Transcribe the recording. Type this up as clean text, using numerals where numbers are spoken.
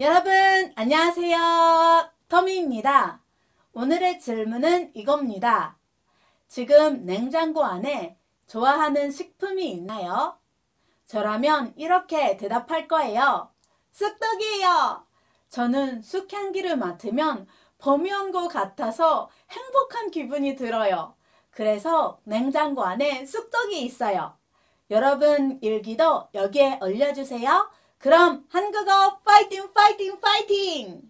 여러분, 안녕하세요. 터미입니다. 오늘의 질문은 이겁니다. 지금 냉장고 안에 좋아하는 식품이 있나요? 저라면 이렇게 대답할 거예요. 쑥떡이에요. 저는 쑥향기를 맡으면 봄이 온 것 같아서 행복한 기분이 들어요. 그래서 냉장고 안에 쑥떡이 있어요. 여러분 일기도 여기에 올려주세요. 그럼 한국어 파이팅 파이팅 파이팅!